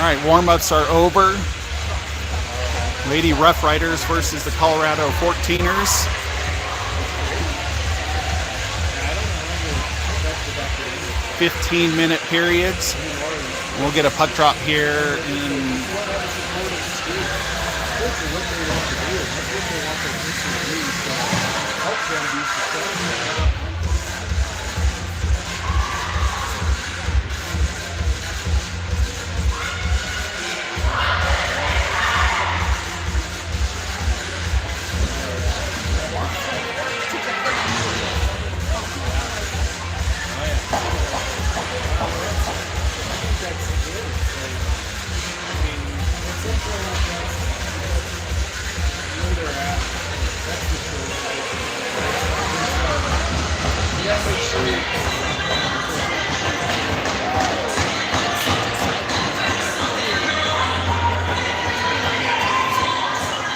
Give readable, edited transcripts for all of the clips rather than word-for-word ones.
All right, warm-ups are over. Lady Rough Riders versus the Colorado 14ers. "15-minute periods. We'll get a puck drop here in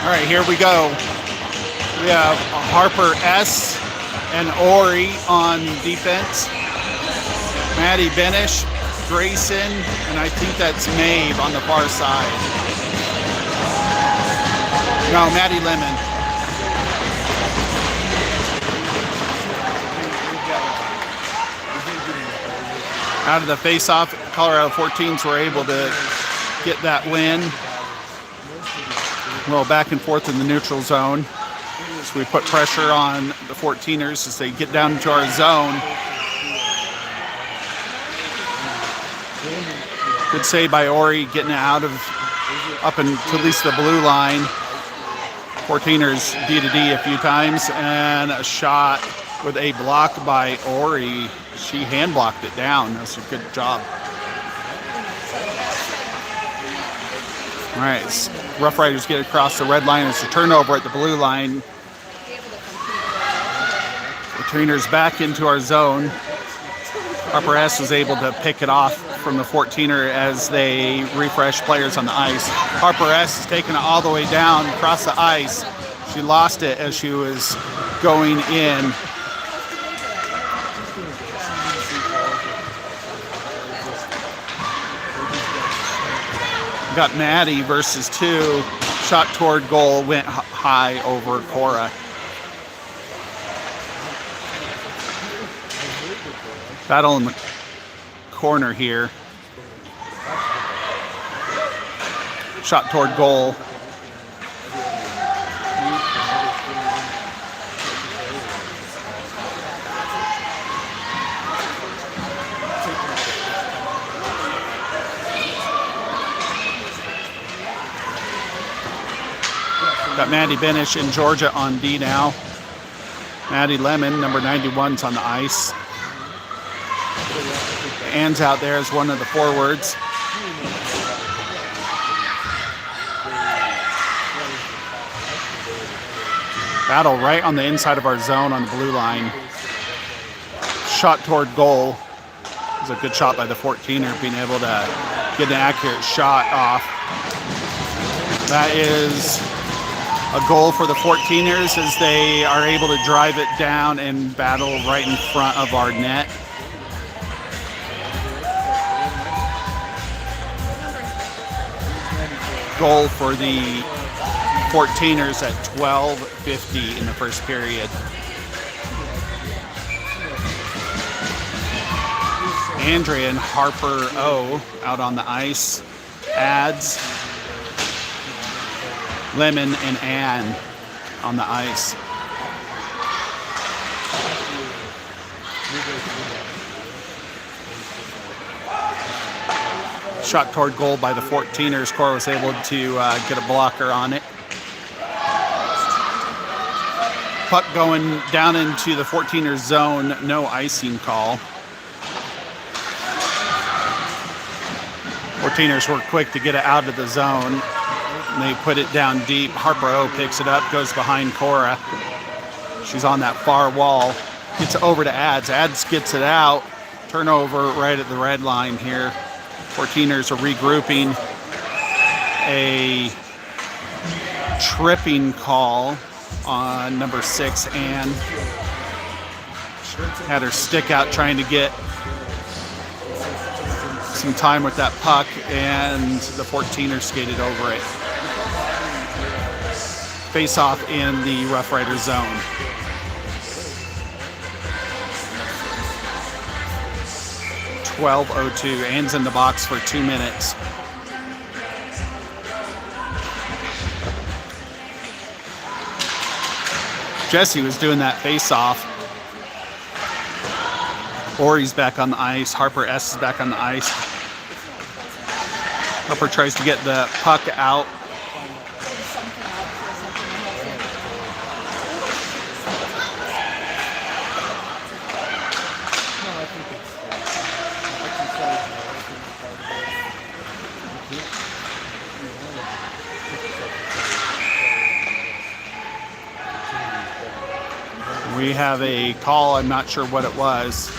All right, here we go. We have Harper S. and Ori on defense. Maddie Benish, Grayson, and I think that's Maeve on the far side. No, Maddie Lemon. Out of the face-off, Colorado 14s were able to get that win. Well, back and forth in the neutral zone. So we put pressure on the 14ers as they get down into our zone. Good save by Ori, getting it out of up into at least the blue line. 14ers D to D a few times, and a shot with a block by Ori. She hand blocked it down. That's a good job. All right, Rough Riders get across the red line. It's a turnover at the blue line. The trainers back into our zone. Harper S was able to pick it off from the 14er as they refresh players on the ice. Harper S is taking it all the way down across the ice. She lost it as she was going in. Got Maddie versus 2. Shot toward goal, went high over Cora. Battle in the corner here. Shot toward goal. Got Maddie Benish and Georgia on D now. Maddie Lemon, number 91's on the ice. Ann's out there as one of the forwards. Battle right on the inside of our zone on the blue line. Shot toward goal. It was a good shot by the 14er, being able to get an accurate shot off. That is a goal for the 14ers as they are able to drive it down and battle right in front of our net. Goal for the 14ers at 12:50 in the first period. Andrea and Harper O out on the ice. Ads. Lemon and Ann on the ice. Shot toward goal by the 14ers. Cora was able to get a blocker on it. Puck going down into the 14ers zone. No icing call. 14ers were quick to get it out of the zone. They put it down deep. Harper O picks it up, goes behind Cora. She's on that far wall. Gets it over to Ads. Ads gets it out. Turnover right at the red line here. 14ers are regrouping. A tripping call on number 6, Ann. Had her stick out trying to get some time with that puck, and the 14er skated over it. Face off in the Rough Rider zone. .12:02. Ann's in the box for 2 minutes. Jesse was doing that face-off. Ori's back on the ice. Harper S is back on the ice. Harper tries to get the puck out. We have a call. I'm not sure what it was.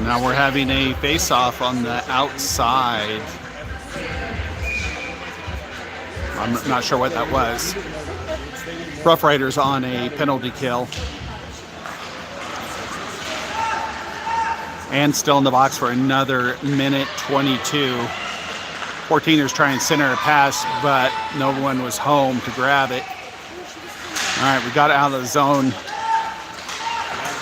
Now we're having a face-off on the outside. I'm not sure what that was. Rough Riders on a penalty kill. And still in the box for another minute 22. 14ers trying to center a pass, but no one was home to grab it. All right, we got it out of the zone.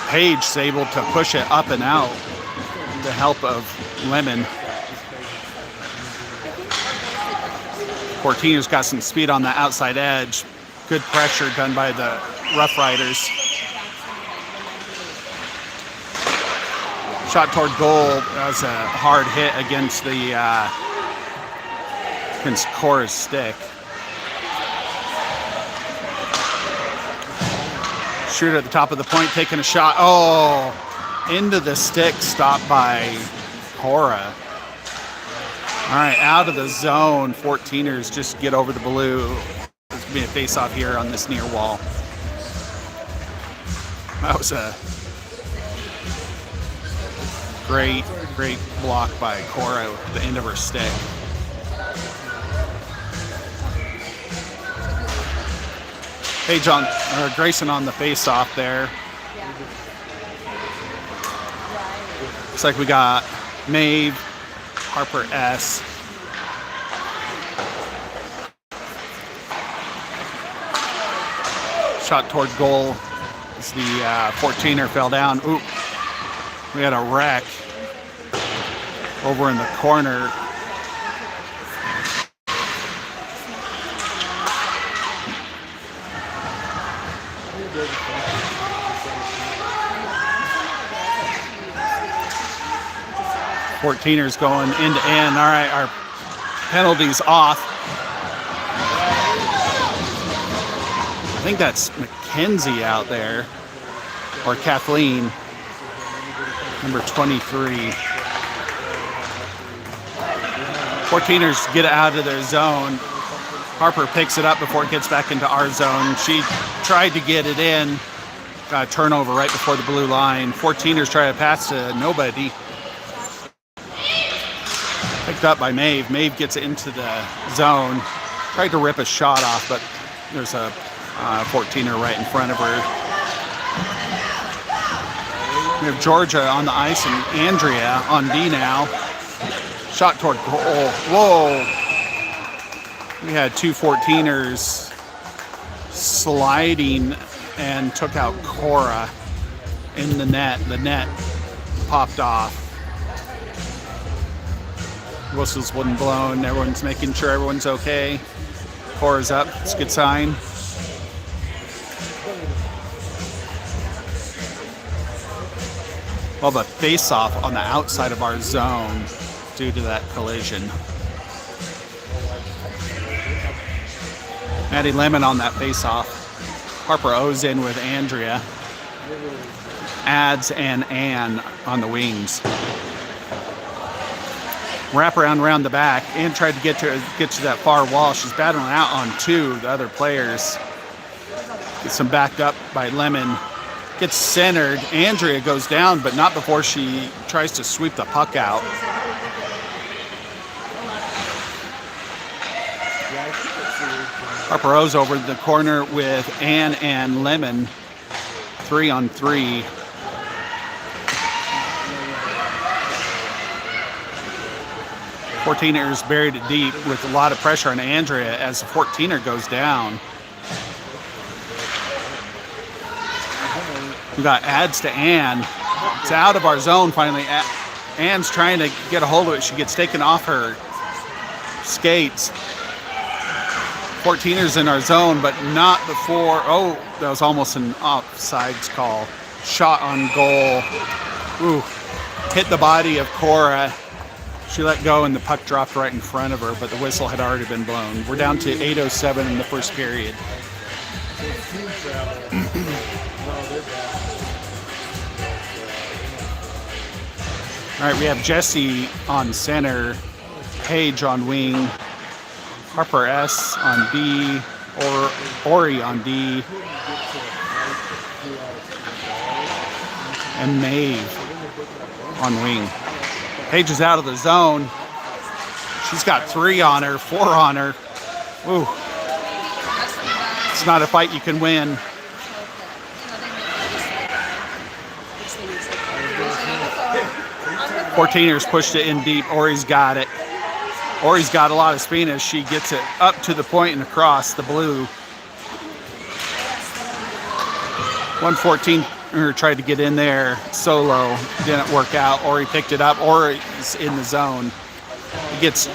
Page's able to push it up and out with the help of Lemon. 14ers got some speed on the outside edge. Good pressure done by the Rough Riders. Shot toward goal. That was a hard hit against the against Cora's stick. Shooter at the top of the point, taking a shot. Oh, into the stick, stopped by Cora. All right, out of the zone. 14ers just get over the blue. There's going to be a face-off here on this near wall. That was a great block by Cora at the end of her stick. Page on, or Grayson on the face-off there. Looks like we got Maeve, Harper S. Shot toward goal as the 14er fell down. Oop. We had a wreck over in the corner. .14ers going end to end. All right, our penalty's off. I think that's Mackenzie out there, or Kathleen, number 23. 14ers get out of their zone. Harper picks it up before it gets back into our zone. She tried to get it in. Got a turnover right before the blue line. 14ers try to pass to nobody. Picked up by Maeve. Maeve gets into the zone. Tried to rip a shot off, but there's a 14er right in front of her. We have Georgia on the ice and Andrea on D now. Shot toward goal. Whoa. We had two 14ers sliding and took out Cora in the net. The net popped off. Whistles wasn't blown. Everyone's making sure everyone's okay. Cora's up. It's a good sign. Well, the face-off on the outside of our zone due to that collision. Maddie Lemon on that face-off. Harper O's in with Andrea. Ads and Ann on the wings. Wrap around the back. Ann tried to get to that far wall. She's battling out on two, the other players. Gets some backed up by Lemon. Gets centered. Andrea goes down, but not before she tries to sweep the puck out. Harper Rose over the corner with Ann and Lemon, 3-on-3. Fourteeners buried it deep with a lot of pressure on Andrea as the 14er goes down. We got adds to Ann. It's out of our zone finally. Ann's trying to get a hold of it. She gets taken off her skates. 14ers in our zone, but not before. Oh, that was almost an offsides call. Shot on goal. Ooh, hit the body of Cora. She let go and the puck dropped right in front of her, but the whistle had already been blown. We're down to 8:07 in the first period. All right, we have Jesse on center, Paige on wing, Harper S on D, Ori on D, and Maeve on wing. Paige is out of the zone. She's got 3 on her, 4 on her. Ooh. It's not a fight you can win. Fourteeners pushed it in deep. Ori's got it. Ori's got a lot of speed as she gets it up to the point and across the blue. 114er tried to get in there solo. Didn't work out. Ori picked it up. Ori's in the zone. It gets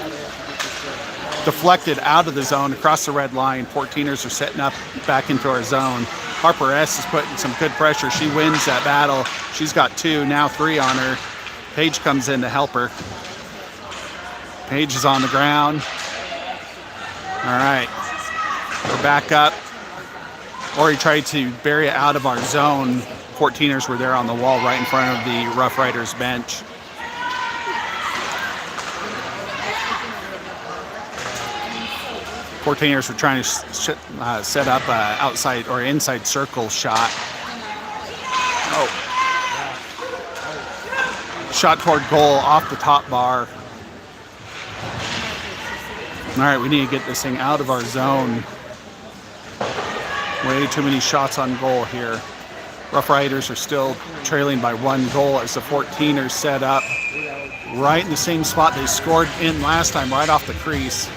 deflected out of the zone across the red line. 14ers are setting up back into our zone. Harper S is putting some good pressure. She wins that battle. She's got 2, now 3 on her. Paige comes in to help her. Paige is on the ground. All right, we're back up. Ori tried to bury it out of our zone. 14ers were there on the wall right in front of the Rough Riders bench. Fourteeners were trying to set up an outside or inside circle shot. Oh. Shot toward goal off the top bar. All right, we need to get this thing out of our zone. Way too many shots on goal here. Rough Riders are still trailing by 1 goal as the 14ers set up right in the same spot they scored in last time, right off the crease.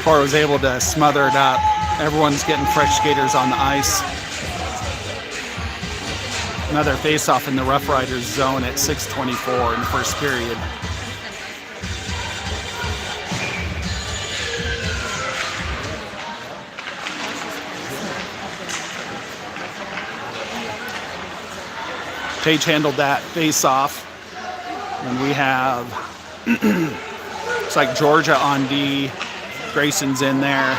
Cora was able to smother it up. Everyone's getting fresh skaters on the ice. Another face-off in the Rough Riders zone at 6:24 in the first period. Paige handled that face-off. And we have, looks like Georgia on D. Grayson's in there.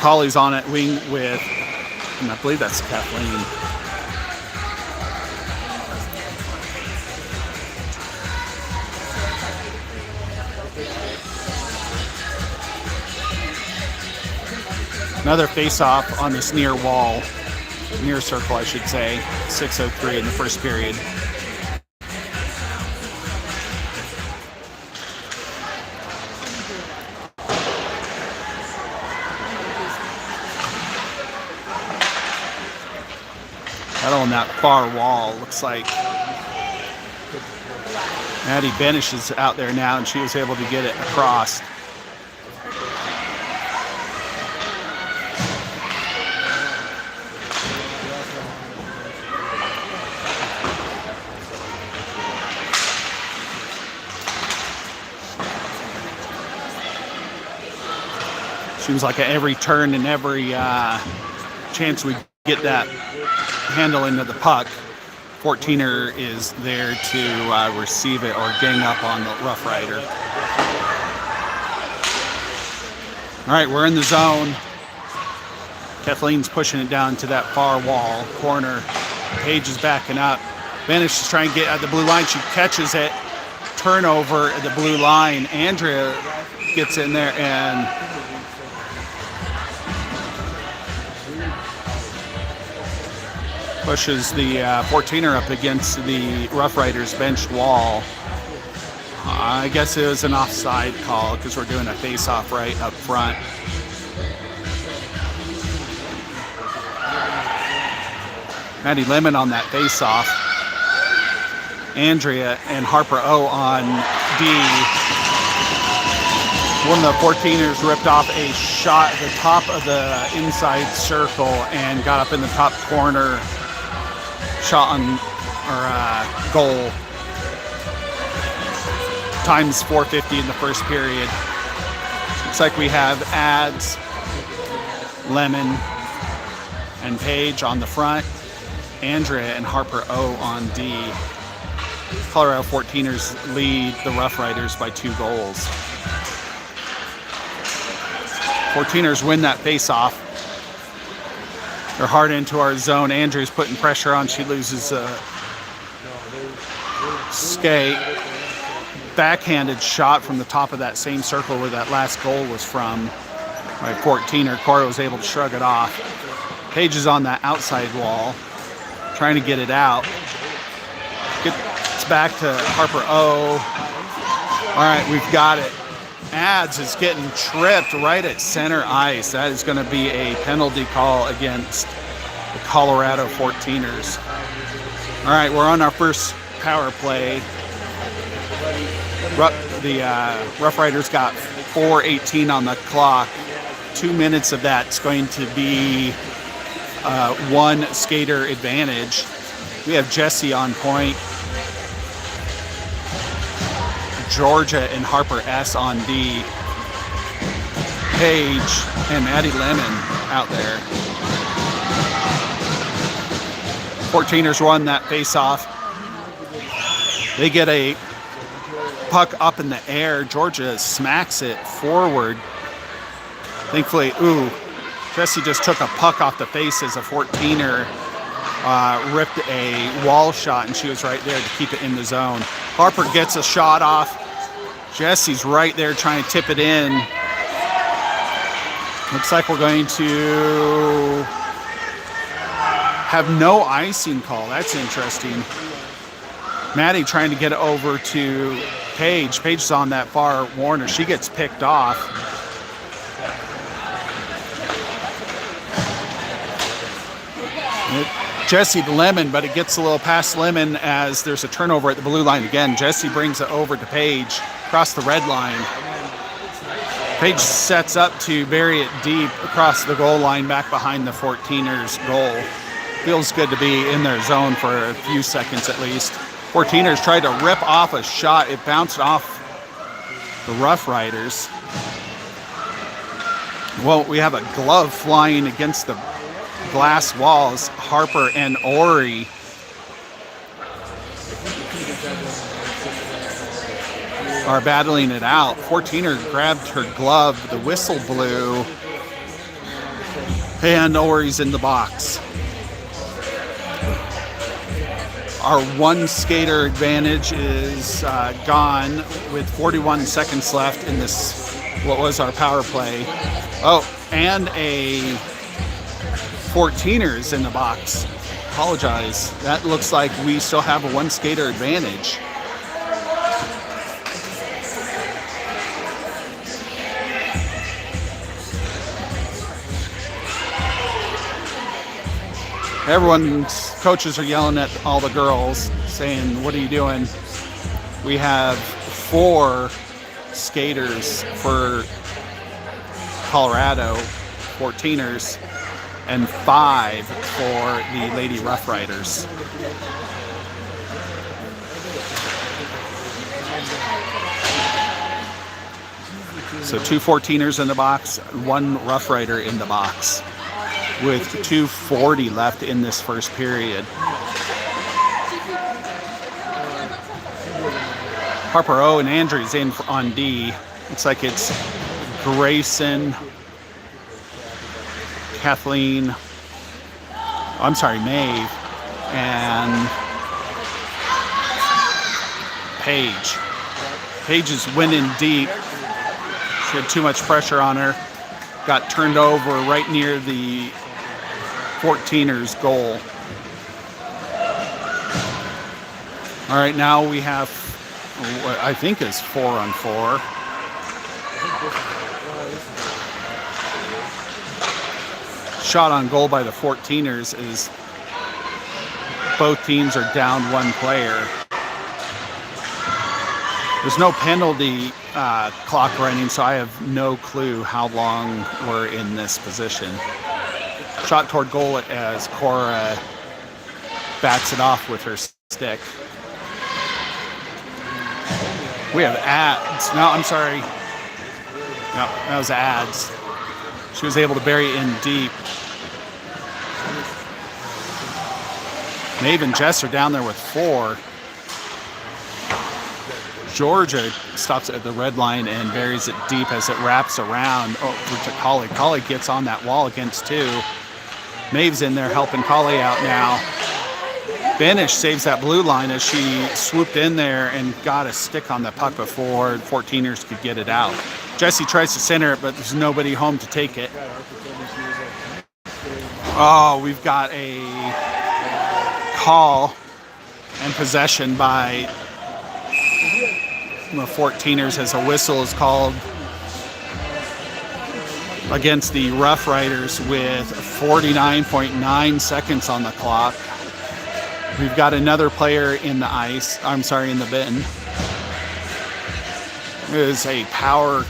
Holly's on it wing with, and I believe that's Kathleen. Another face-off on this near wall, near circle, I should say. 6:03 in the first period. Battle on that far wall. Looks like Maddie Benish is out there now, and she was able to get it across. Seems like at every turn and every chance we get that handle into the puck, 14er is there to receive it or gang up on the Rough Rider. All right, we're in the zone. Kathleen's pushing it down to that far wall corner. Paige is backing up. Benish is trying to get at the blue line. She catches it. Turnover at the blue line. Andrea gets in there and pushes the 14er up against the Rough Riders bench wall. I guess it was an offside call because we're doing a face-off right up front. Maddie Lemon on that face-off. Andrea and Harper O on D. One of the 14ers ripped off a shot at the top of the inside circle and got up in the top corner. Shot on goal. Times 450 in the first period. Looks like we have Ads, Lemon, and Paige on the front. Andrea and Harper O on D. Colorado 14ers lead the Rough Riders by 2 goals. 14ers win that face-off. They're hard into our zone. Andrea's putting pressure on. She loses a skate. Backhanded shot from the top of that same circle where that last goal was from by 14er. Cora was able to shrug it off. Paige is on that outside wall, trying to get it out. Gets back to Harper O. All right, we've got it. Ads is getting tripped right at center ice. That is going to be a penalty call against the Colorado 14ers. All right, we're on our first power play. The Rough Riders got 4:18 on the clock. 2 minutes of that's going to be 1 skater advantage. We have Jesse on point. Georgia and Harper S on D. Paige and Maddie Lemon out there. 14ers won that face-off. They get a puck up in the air. Georgia smacks it forward. Thankfully, Jesse just took a puck off the face as a 14er ripped a wall shot, and she was right there to keep it in the zone. Harper gets a shot off. Jesse's right there trying to tip it in. Looks like we're going to have no icing call. That's interesting. Maddie trying to get it over to Paige. Paige's on that far Warner. She gets picked off. Jesse the Lemon, but it gets a little past Lemon as there's a turnover at the blue line again. Jesse brings it over to Paige across the red line. Paige sets up to bury it deep across the goal line back behind the 14ers goal. Feels good to be in their zone for a few seconds at least. 14ers tried to rip off a shot. It bounced off the Rough Riders. Well, we have a glove flying against the glass walls. Harper and Ori are battling it out. 14er grabbed her glove, the whistle blew, and Ori's in the box. Our 1 skater advantage is gone with 41 seconds left in this, what was our power play. Oh, and a 14ers in the box. Apologize. That looks like we still have a 1 skater advantage. Everyone's coaches are yelling at all the girls saying, "What are you doing?" We have 4 skaters for Colorado 14ers and 5 for the Lady Rough Riders. So 2 14ers in the box, 1 Rough Rider in the box, with 2:40 left in this first period. Harper O and Andrews in on D. Looks like it's Grayson, Kathleen, Maeve, and Paige. Paige is winning deep. She had too much pressure on her. Got turned over right near the 14ers goal. All right, now we have what I think is 4-on-4. Shot on goal by the 14ers is both teams are down one player. There's no penalty clock running, so I have no clue how long we're in this position. Shot toward goal as Cora bats it off with her stick. We have ads. No, I'm sorry. No, that was ads. She was able to bury it in deep. Maeve and Jess are down there with 4. Georgia stops at the red line and buries it deep as it wraps around over to Collie. Collie gets on that wall against 2. Maeve's in there helping Collie out now. Benish saves that blue line as she swooped in there and got a stick on the puck before 14ers could get it out. Jesse tries to center it, but there's nobody home to take it. Oh, we've got a call and possession by the 14ers as a whistle is called against the Rough Riders with 49.9 seconds on the clock. We've got another player in the ice. I'm sorry, in the bin. It is a power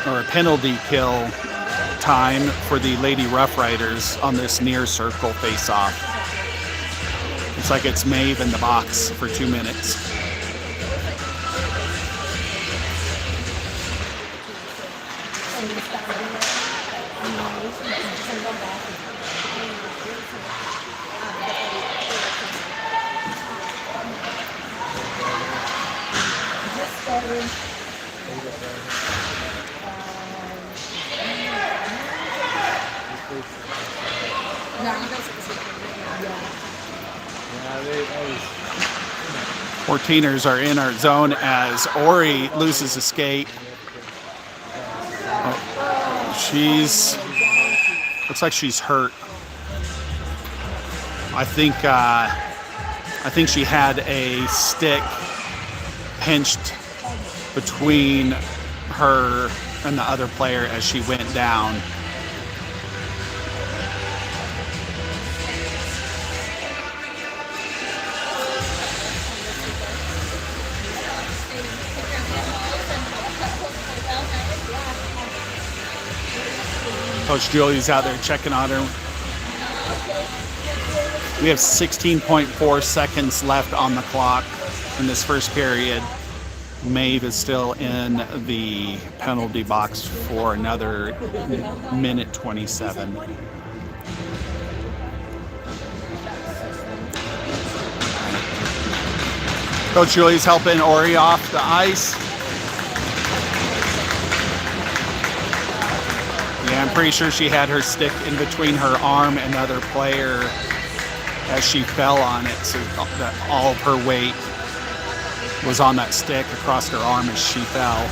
or a penalty kill time for the Lady Rough Riders on this near circle face-off. Looks like it's Maeve in the box for 2 minutes. Fourteeners are in our zone as Ori loses a skate. Looks like she's hurt. I think she had a stick pinched between her and the other player as she went down. Coach Julie's out there checking on her. We have 16.4 seconds left on the clock in this first period. Maeve is still in the penalty box for another minute 27. Coach Julie's helping Ori off the ice. Yeah, I'm pretty sure she had her stick in between her arm and another player as she fell on it, so that all of her weight was on that stick across her arm as she fell.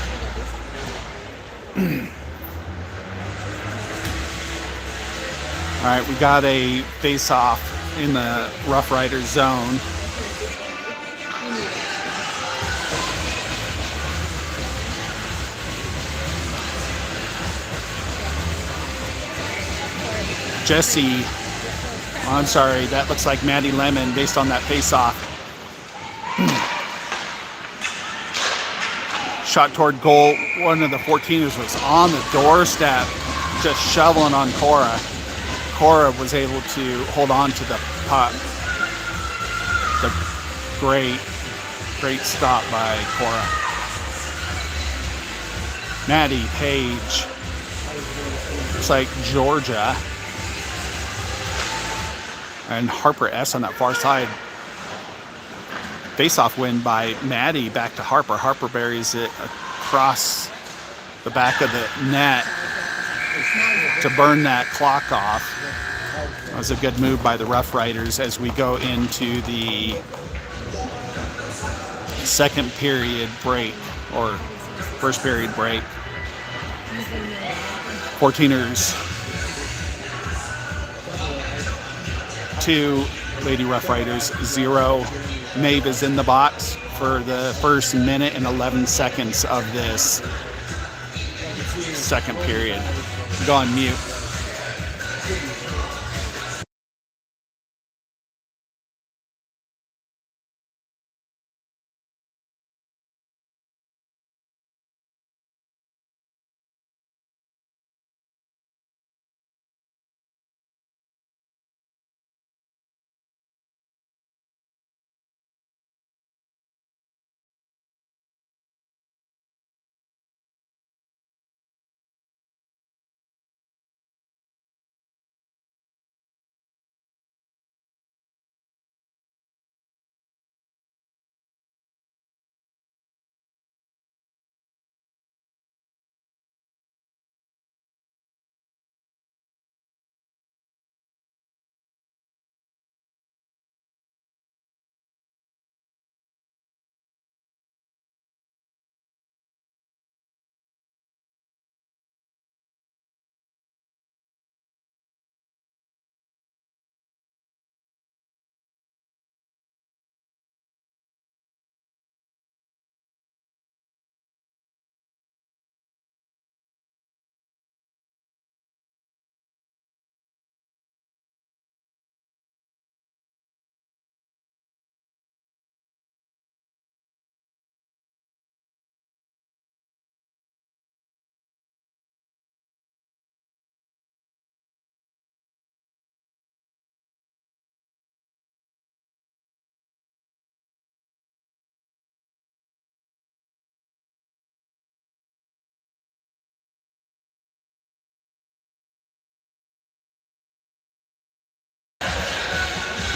All right, we got a face-off in the Rough Riders zone. Jesse, I'm sorry, that looks like Maddie Lemon based on that face-off. Shot toward goal. One of the 14ers was on the doorstep, just shoveling on Cora. Cora was able to hold on to the puck. The great stop by Cora. Maddie, Page. Looks like Georgia. And Harper S on that far side. Face-off win by Maddie back to Harper. Harper buries it across the back of the net to burn that clock off. That was a good move by the Rough Riders as we go into the second period break, or first period break. 14ers 2, Lady Rough Riders 0. Maeve is in the box for the first minute and 11 seconds of this second period. Go on mute.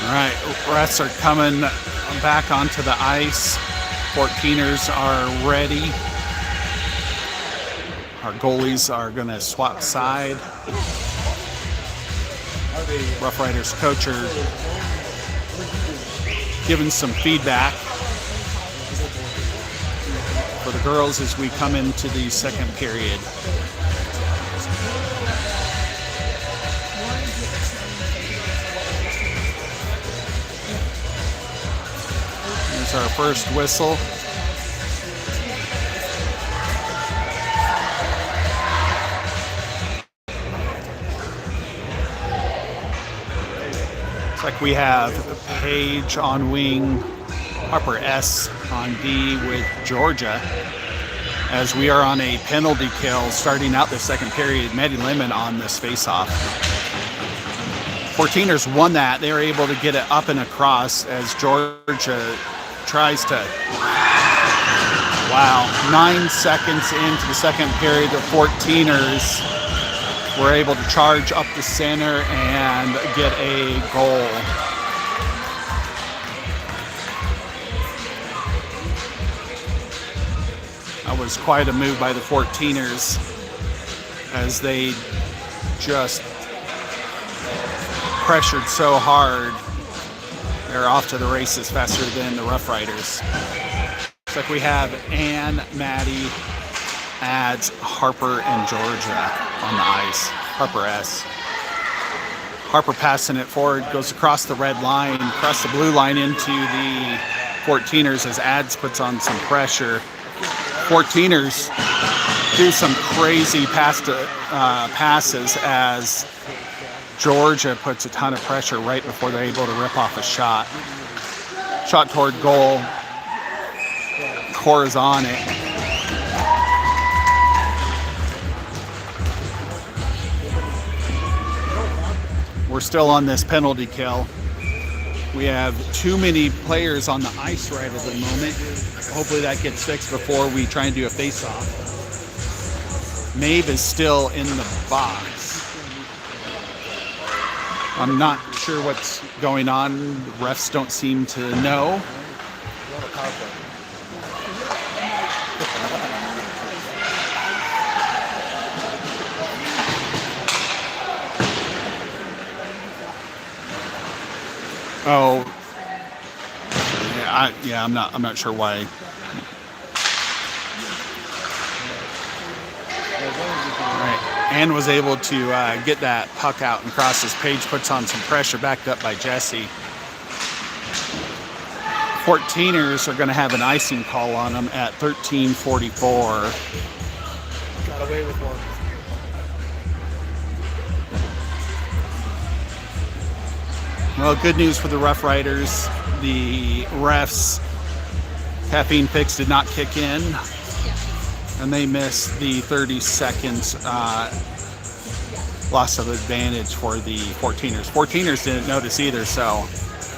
All right, refs are coming back onto the ice. 14ers are ready. Our goalies are going to swap side. Rough Riders coach are giving some feedback for the girls as we come into the second period. Here's our first whistle. Looks like we have Paige on wing, Harper S on D with Georgia. As we are on a penalty kill starting out the second period, Maddie Lemon on this faceoff. 14ers won that. They were able to get it up and across as Georgia tries to, wow, 9 seconds into the second period, the 14ers were able to charge up the center and get a goal. That was quite a move by the 14ers as they just pressured so hard. They're off to the races faster than the Rough Riders. Looks like we have Ann, Maddie, Ads, Harper, and Georgia on the ice. Harper S. Harper passing it forward, goes across the red line, across the blue line into the 14ers as Ads puts on some pressure. 14ers do some crazy passes as Georgia puts a ton of pressure right before they're able to rip off a shot. Shot toward goal. Cora's on it. We're still on this penalty kill. We have too many players on the ice right at the moment. Hopefully that gets fixed before we try and do a face-off. Maeve is still in the box. I'm not sure what's going on. The refs don't seem to know. Oh, yeah. I'm not sure why. All right. Ann was able to get that puck out and cross as Paige puts on some pressure, backed up by Jesse. 14ers are going to have an icing call on them at 13:44. Got away with one. Well, good news for the Rough Riders. The refs' caffeine fix did not kick in, and they missed the 30 seconds loss of advantage for the 14ers. 14ers didn't notice either, so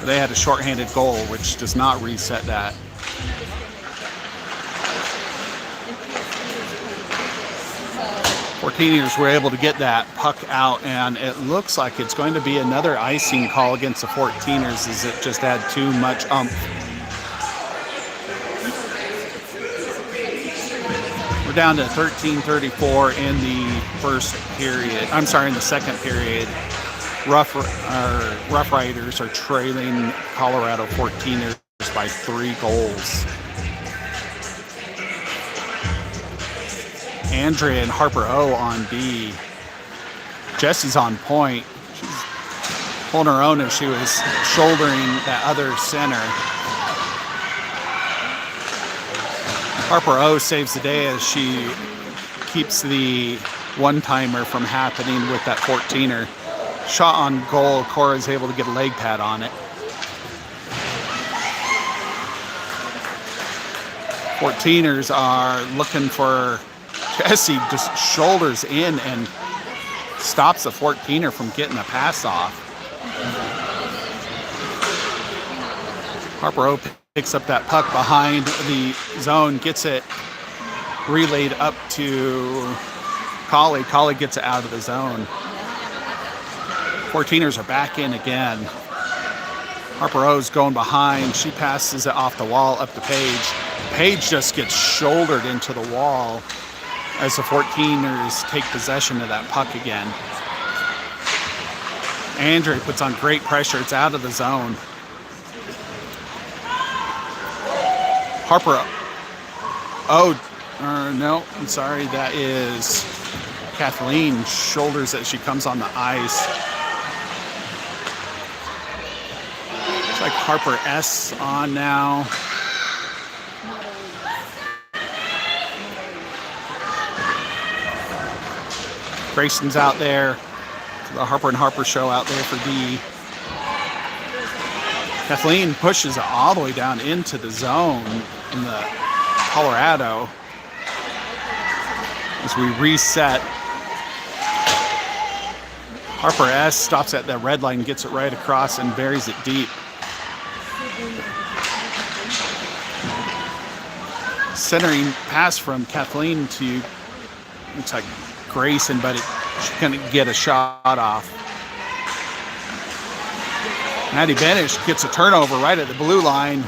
they had a shorthanded goal, which does not reset that. 14ers were able to get that puck out, and it looks like it's going to be another icing call against the 14ers, as it just had too much umph. We're down to 13:34 in the first period. I'm sorry, in the second period. Rough Riders are trailing Colorado 14ers by 3 goals. Andrea and Harper O on B. Jessie's on point. She's holding her own as she was shouldering that other center. Harper O saves the day as she keeps the one-timer from happening with that 14er. Shot on goal, Cora's able to get a leg pad on it. 14ers are looking for Jessie, just shoulders in and stops the 14er from getting a pass off. Harper O picks up that puck behind the zone, gets it relayed up to Collie. Collie gets it out of the zone. 14ers are back in again. Harper O's going behind. She passes it off the wall up to Paige. Paige just gets shouldered into the wall as the 14ers take possession of that puck again. Andre puts on great pressure. It's out of the zone. Harper, no, I'm sorry. That is Kathleen. Shoulders as she comes on the ice. Looks like Harper S on now. Grayson's out there. The Harper and Harper show out there for D. Kathleen pushes it all the way down into the zone in the Colorado. As we reset, Harper S stops at the red line, gets it right across, and buries it deep. Centering pass from Kathleen to, looks like Grayson, but she couldn't get a shot off. Maddie Benish gets a turnover right at the blue line.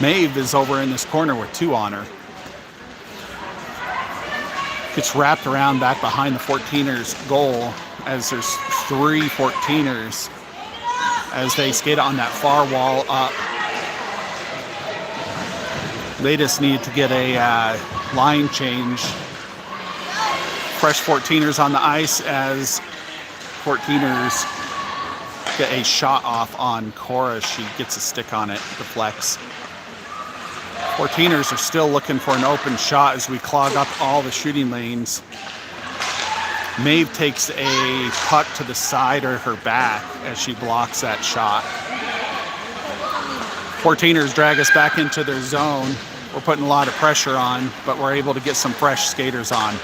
Maeve is over in this corner with 2 on her. Gets wrapped around back behind the 14ers goal as there's 3 14ers as they skate on that far wall up. They just need to get a line change. Fresh 14ers on the ice as 14ers get a shot off on Cora. She gets a stick on it, deflects. 14ers are still looking for an open shot as we clog up all the shooting lanes. Maeve takes a puck to the side or her back as she blocks that shot. 14ers drag us back into their zone. We're putting a lot of pressure on, but we're able to get some fresh skaters on.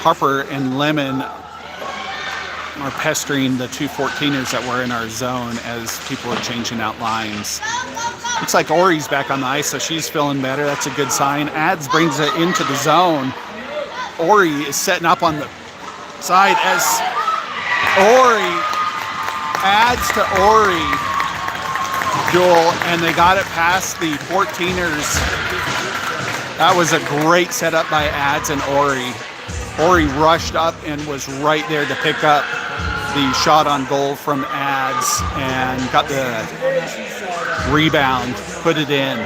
Harper and Lemon are pestering the 2 14ers that were in our zone as people are changing out lines. Looks like Ori's back on the ice, so she's feeling better. That's a good sign. Ads brings it into the zone. Ori is setting up on the side as Ori adds to Ori duel, and they got it past the 14ers. That was a great setup by Ads and Ori. Ori rushed up and was right there to pick up the shot on goal from Ads and got the rebound, put it in.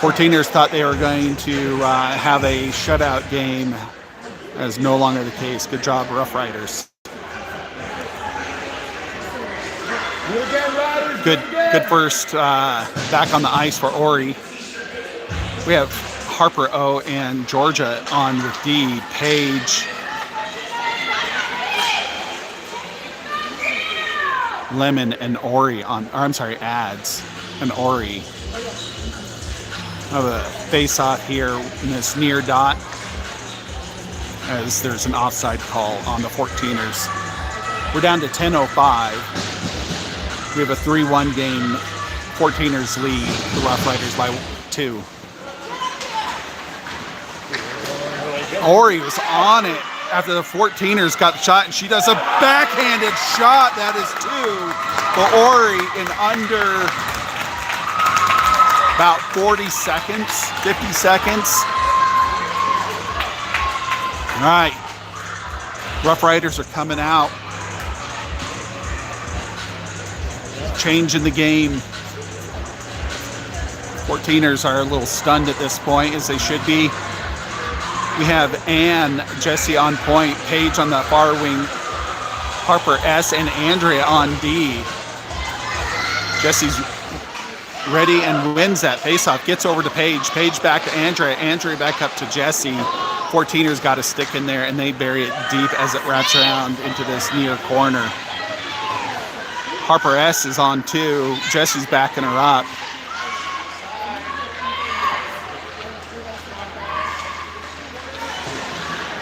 14ers thought they were going to have a shutout game. That is no longer the case. Good job, Rough Riders. Good first back on the ice for Ori. We have Harper O and Georgia on with D. Page, Lemon, and Ori on, or I'm sorry, Ads and Ori. I have a face-off here in this near dot as there's an offside call on the 14ers. We're down to 10:05. We have a 3-1 game. 14ers lead the Rough Riders by 2. Ori was on it after the 14ers got the shot, and she does a backhanded shot. That is 2 for Ori in under about 40 seconds, 50 seconds. All right, Rough Riders are coming out. Change in the game. 14ers are a little stunned at this point, as they should be. We have Ann, Jesse on point, Paige on the far wing, Harper S, and Andrea on D. Jesse's ready and wins that faceoff. Gets over to Paige. Paige back to Andrea. Andrea back up to Jesse. 14ers got a stick in there, and they bury it deep as it wraps around into this near corner. Harper S is on too. Jesse's backing her up.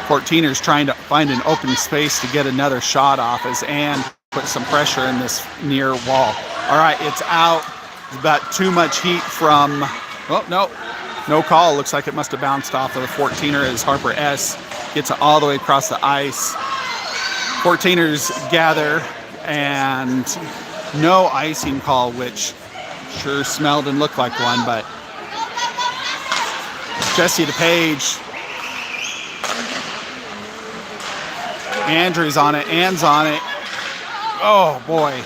Fourteeners trying to find an open space to get another shot off as Ann puts some pressure in this near wall. All right, it's out. It's about too much heat from, oh, no call. Looks like it must have bounced off of the 14er as Harper S gets it all the way across the ice. 14ers gather, and no icing call, which sure smelled and looked like one, but Jesse to Page. Andrew's on it, Ann's on it. Oh boy.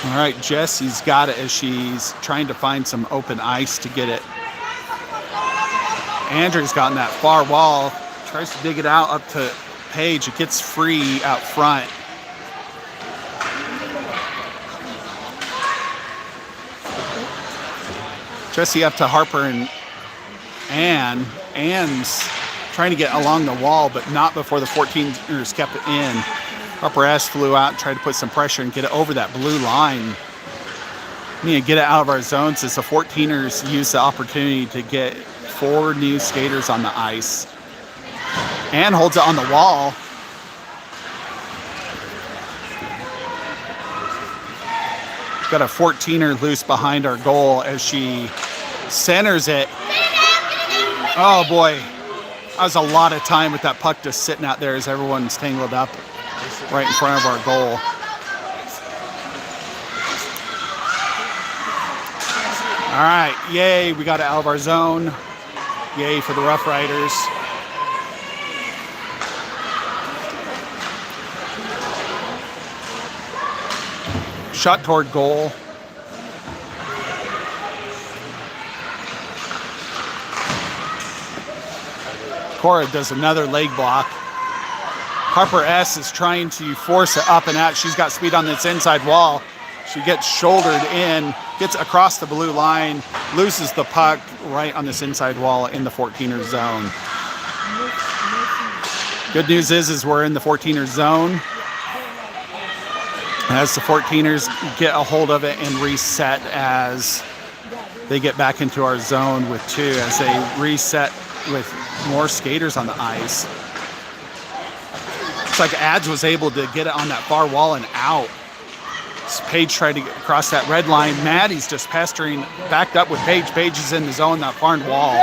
All right, Jesse's got it as she's trying to find some open ice to get it. Andrew's gotten that far wall, tries to dig it out up to Page. It gets free out front. Jesse up to Harper and Ann. Ann's trying to get along the wall, but not before the 14ers kept it in. Harper S flew out and tried to put some pressure and get it over that blue line. We need to get it out of our zones as the 14ers use the opportunity to get 4 new skaters on the ice. Ann holds it on the wall. Got a 14er loose behind our goal as she centers it. Oh boy, that was a lot of time with that puck just sitting out there as everyone's tangled up right in front of our goal. All right, yay, we got it out of our zone. Yay for the Rough Riders. Shot toward goal. Cora does another leg block. Harper S is trying to force it up and out. She's got speed on this inside wall. She gets shouldered in, gets across the blue line, loses the puck right on this inside wall in the 14er zone. Good news is we're in the 14er zone. As the 14ers get a hold of it and reset as they get back into our zone with 2, as they reset with more skaters on the ice. Looks like Ads was able to get it on that far wall and out. Paige tried to get across that red line. Maddie's just pestering, backed up with Paige. Paige is in the zone, that far wall.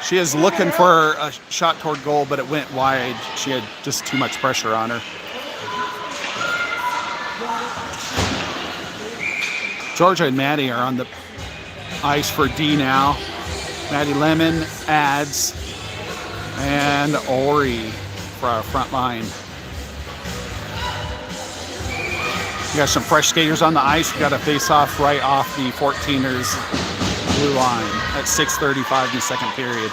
She is looking for a shot toward goal, but it went wide. She had just too much pressure on her. Georgia and Maddie are on the ice for D now. Maddie Lemon, Ads, and Ori for our front line. We got some fresh skaters on the ice. We got a face-off right off the 14ers blue line at 6:35 in the second period.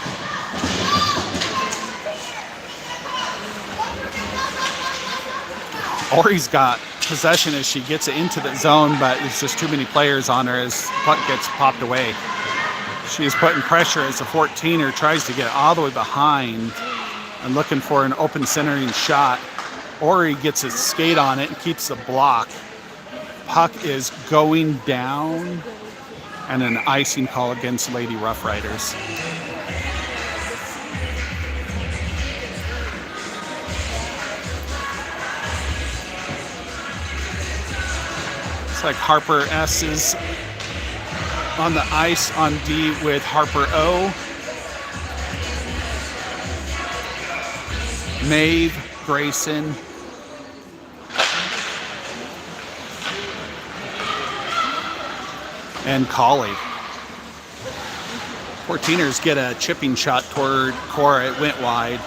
Ori's got possession as she gets it into the zone, but it's just too many players on her as puck gets popped away. She is putting pressure as the 14er tries to get all the way behind and looking for an open centering shot. Ori gets a skate on it and keeps the block. Puck is going down, and an icing call against Lady Rough Riders. It's like Harper S is on the ice on D with Harper O. Maeve, Grayson, and Collie. 14ers get a chipping shot toward Cora. It went wide.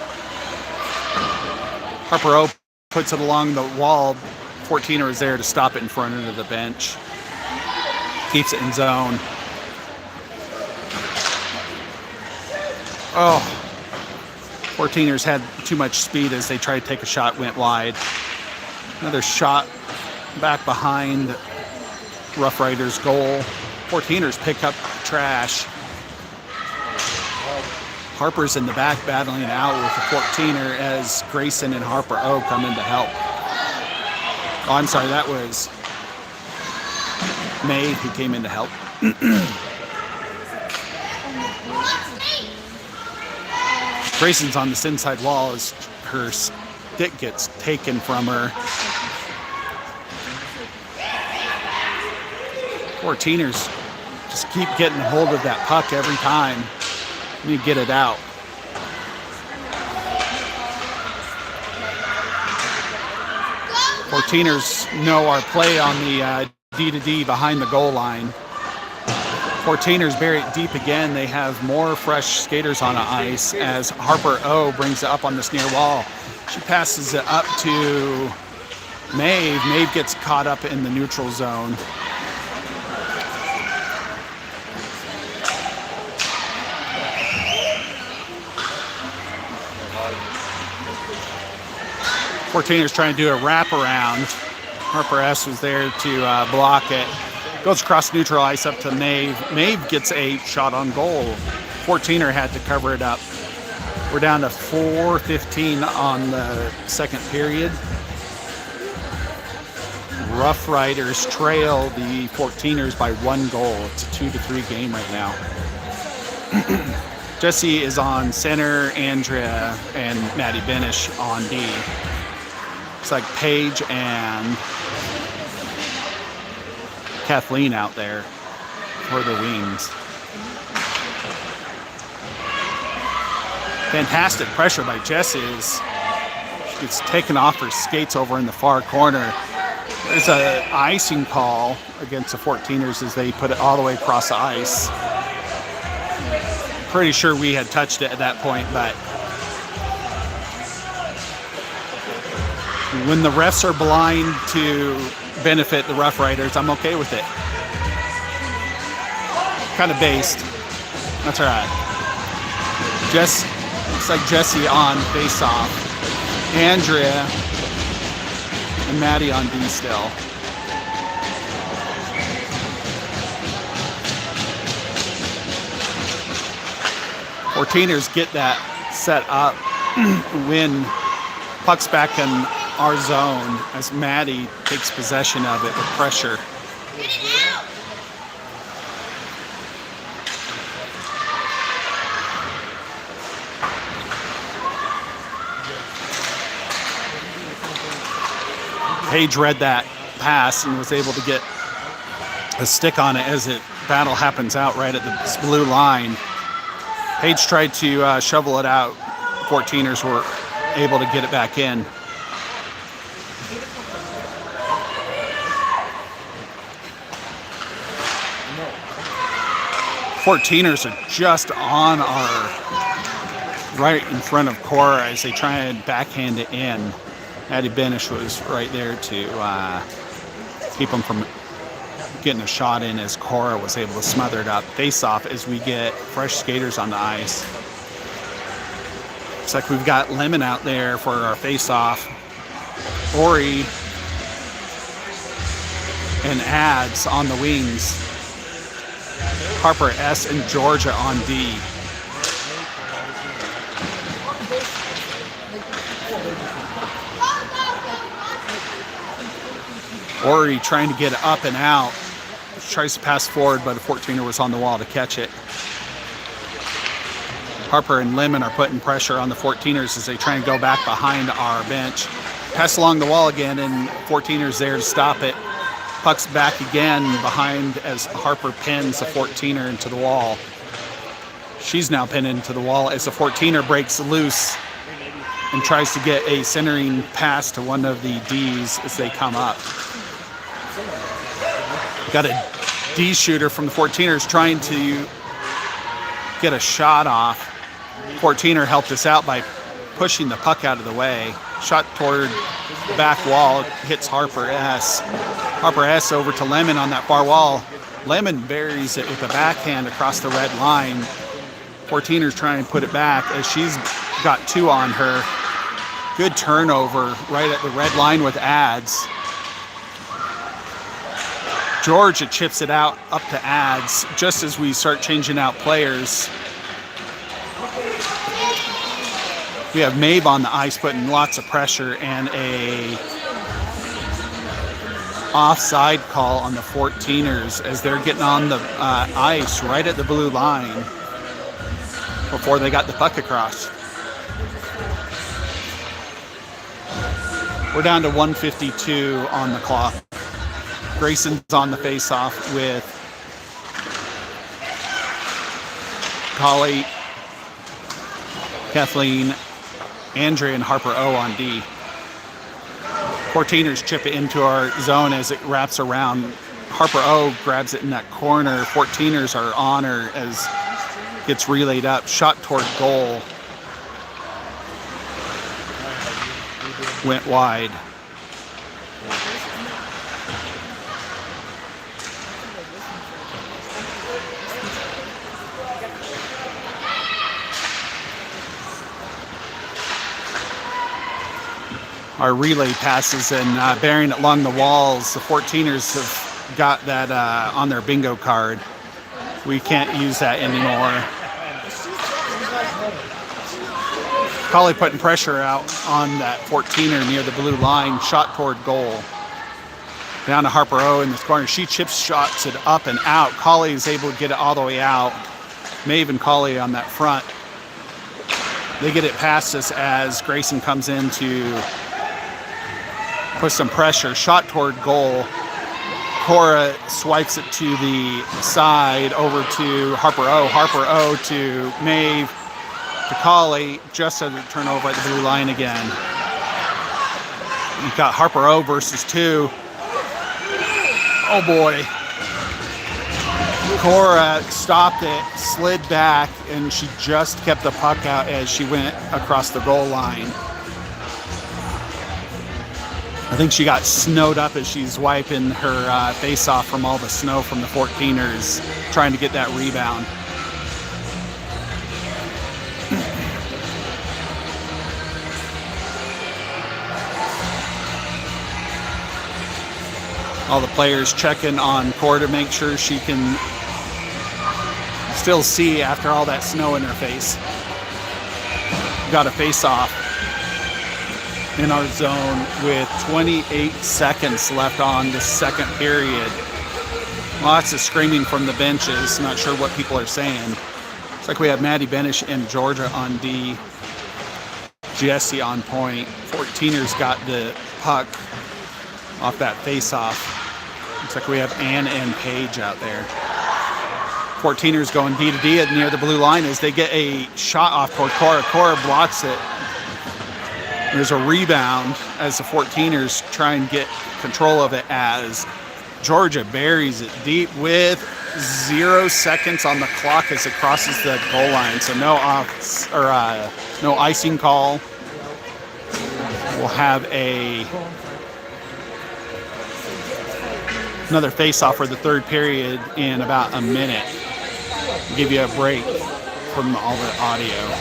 Harper O puts it along the wall. 14er is there to stop it in front of the bench. Keeps it in zone. Oh, 14ers had too much speed as they tried to take a shot, went wide. Another shot back behind Rough Riders' goal. 14ers pick up trash. Harper's in the back battling out with the 14er as Grayson and Harper O come in to help. Oh, I'm sorry, that was May who came in to help. Grayson's on this inside wall as her stick gets taken from her. 14ers just keep getting hold of that puck every time you get it out. Fourteeners know our play on the D-to-D behind the goal line. 14ers bury it deep again. They have more fresh skaters on the ice as Harper O brings it up on this near wall. She passes it up to Maeve. Maeve gets caught up in the neutral zone. Fourteeners trying to do a wraparound. Harper S was there to block it. Goes across neutral ice up to Maeve. Maeve gets a shot on goal. 14er had to cover it up. We're down to 4:15 on the second period. Rough Riders trail the 14ers by 1 goal. It's a 2-3 game right now. Jesse is on center, Andrea and Maddie Benish on D. It's like Paige and Kathleen out there for the wings. Fantastic pressure by Jesse. She gets taken off her skates over in the far corner. There's an icing call against the 14ers as they put it all the way across the ice. Pretty sure we had touched it at that point, but when the refs are blind to benefit the Rough Riders, I'm okay with it. Kind of based. That's all right. Looks like Jesse on face-off. Andrea and Maddie on D still. Fourteeners get that set up. Win. Puck's back in our zone as Maddie takes possession of it with pressure. Paige read that pass and was able to get a stick on it as it battle happens out right at the blue line. Paige tried to shovel it out. 14ers were able to get it back in. Fourteeners are just on our right in front of Cora as they try and backhand it in. Maddie Benish was right there to keep them from getting a shot in as Cora was able to smother it up. Face off as we get fresh skaters on the ice. Looks like we've got Lemon out there for our face off. Ori and Ads on the wings. Harper S and Georgia on D. Ori trying to get it up and out. Tries to pass forward, but a 14er was on the wall to catch it. Harper and Lemon are putting pressure on the 14ers as they try and go back behind our bench. Pass along the wall again, and 14ers there to stop it. Puck's back again behind as Harper pins a 14er into the wall. She's now pinned into the wall as the 14er breaks loose and tries to get a centering pass to one of the Ds as they come up. Got a D shooter from the 14ers trying to get a shot off. 14er helped us out by pushing the puck out of the way. Shot toward the back wall, hits Harper S. Harper S over to Lemon on that far wall. Lemon buries it with a backhand across the red line. 14er's trying to put it back as she's got two on her. Good turnover right at the red line with Ads. Georgia chips it out up to Ads just as we start changing out players. We have Maeve on the ice putting lots of pressure and a offside call on the 14ers as they're getting on the ice right at the blue line before they got the puck across. We're down to 1:52 on the clock. Grayson's on the face-off with Holly, Kathleen, Andrea, and Harper O on D. 14ers chip it into our zone as it wraps around. Harper O grabs it in that corner. 14ers are on her as gets relayed up. Shot toward goal. Went wide. Our relay passes and bearing it along the walls. The 14ers have got that on their bingo card. We can't use that anymore. Collie putting pressure out on that 14er near the blue line. Shot toward goal. Down to Harper O in this corner. She chips shots it up and out. Collie is able to get it all the way out. Maeve and Collie on that front. They get it past us as Grayson comes in to put some pressure. Shot toward goal. Cora swipes it to the side over to Harper O. Harper O to Maeve to Collie. Just as a turnover at the blue line again. You've got Harper O versus two. Oh boy. Cora stopped it, slid back, and she just kept the puck out as she went across the goal line. I think she got snowed up as she's wiping her face off from all the snow from the 14ers, trying to get that rebound. All the players checking on Cora to make sure she can still see after all that snow in her face. Got a face off in our zone with 28 seconds left on the second period. Lots of screaming from the benches. Not sure what people are saying. Looks like we have Maddie Benish and Georgia on D. Jesse on point. 14ers got the puck off that face-off. Looks like we have Ann and Paige out there. 14ers going D to D near the blue line as they get a shot off toward Cora. Cora blocks it. There's a rebound as the 14ers try and get control of it as Georgia buries it deep with 0 seconds on the clock as it crosses the goal line. So no icing call. We'll have another face-off for the third period in about a minute. Give you a break from all the audio.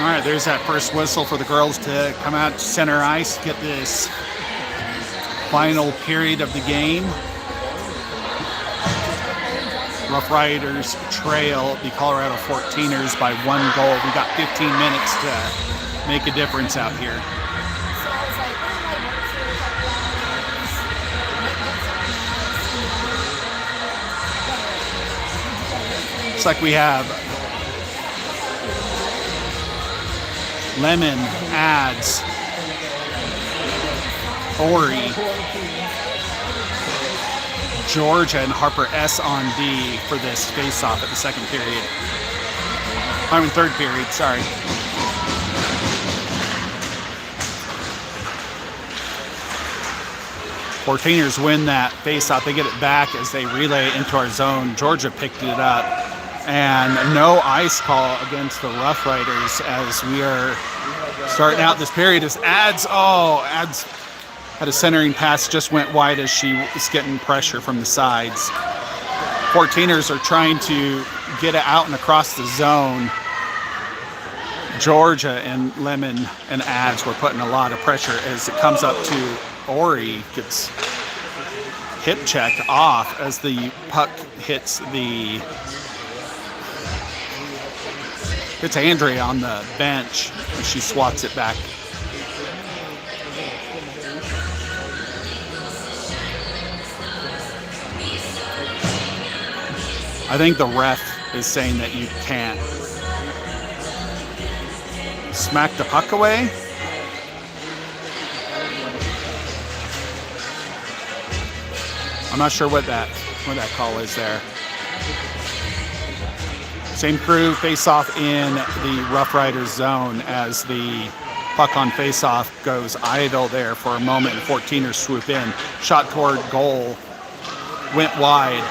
All right, there's that first whistle for the girls to come out to center ice, get this final period of the game. Rough Riders trail the Colorado 14ers by 1 goal. We got 15 minutes to make a difference out here. Looks like we have Lemon, Ads, Ori, Georgia, and Harper S on D for this face-off at the second period. Third period, sorry. Fourteeners win that face-off. They get it back as they relay it into our zone. Georgia picked it up. And no ice call against the Rough Riders as we are starting out this period. As Ads had a centering pass, just went wide as she was getting pressure from the sides. 14ers are trying to get it out and across the zone. Georgia and Lemon and Ads were putting a lot of pressure as it comes up to Ori, gets hip checked off as the puck hits Andrea on the bench and she swats it back. I think the ref is saying that you can't smack the puck away. I'm not sure what that call is there. Same crew face off in the Rough Riders zone as the puck on face off goes idle there for a moment and 14ers swoop in. Shot toward goal, went wide.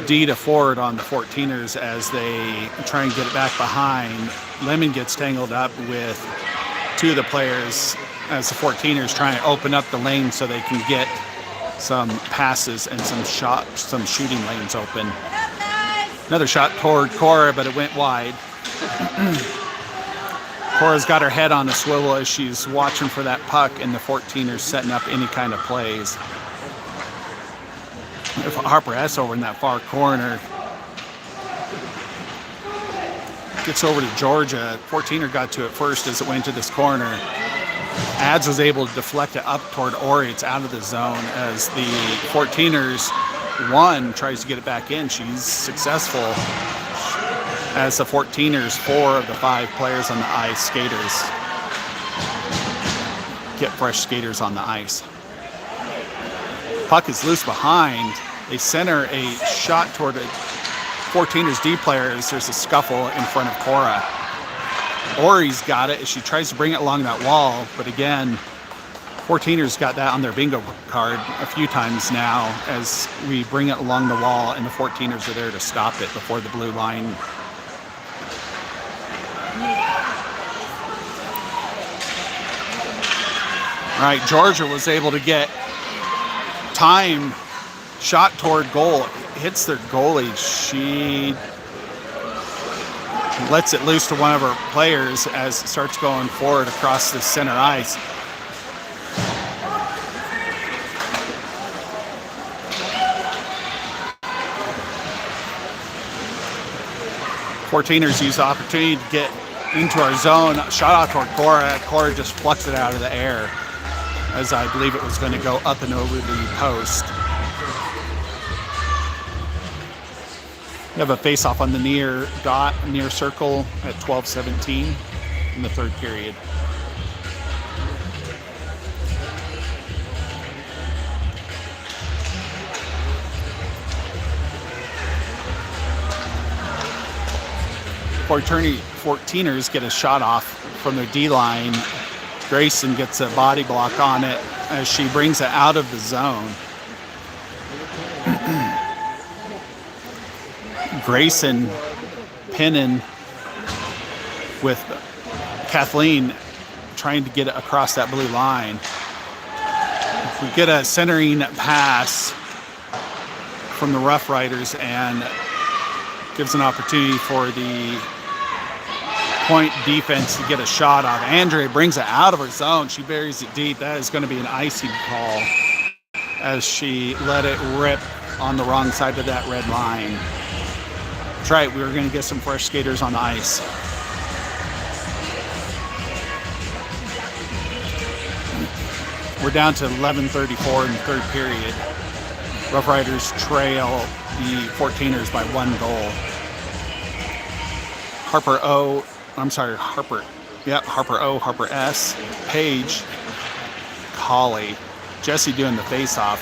D to forward on the 14ers as they try and get it back behind. Lemon gets tangled up with 2 of the players as the 14ers try and open up the lane so they can get some passes and some shooting lanes open. Another shot toward Cora, but it went wide. Cora's got her head on a swivel as she's watching for that puck, and the 14ers setting up any kind of plays. If Harper S over in that far corner gets over to Georgia. 14er got to it first as it went to this corner. Ads was able to deflect it up toward Ori. It's out of the zone as the 14ers tries to get it back in. She's successful as the 14ers, 4 of the 5 players on the ice, skaters, get fresh skaters on the ice. Puck is loose behind. They center a shot toward the 14ers D players. There's a scuffle in front of Cora. Ori's got it as she tries to bring it along that wall, but again, 14ers got that on their bingo card a few times now as we bring it along the wall, and the 14ers are there to stop it before the blue line. All right, Georgia was able to get time shot toward goal. Hits their goalie. She lets it loose to one of her players as it starts going forward across the center ice. Fourteeners use the opportunity to get into our zone. Shot out toward Cora. Cora just plucks it out of the air as I believe it was going to go up and over the post. We have a face-off on the near dot, near circle at 12:17 in the third period. Forternity 14ers get a shot off from their D-line. Grayson gets a body block on it as she brings it out of the zone. Grayson pinning with Kathleen trying to get it across that blue line. If we get a centering pass from the Rough Riders and gives an opportunity for the point defense to get a shot off. Andre brings it out of her zone. She buries it deep. That is going to be an icing call as she let it rip on the wrong side of that red line. That's right, we were going to get some fresh skaters on the ice. We're down to 11:34 in the third period. Rough Riders trail the 14ers by 1 goal. Harper O, Harper S, Paige, Holly, Jesse doing the face-off.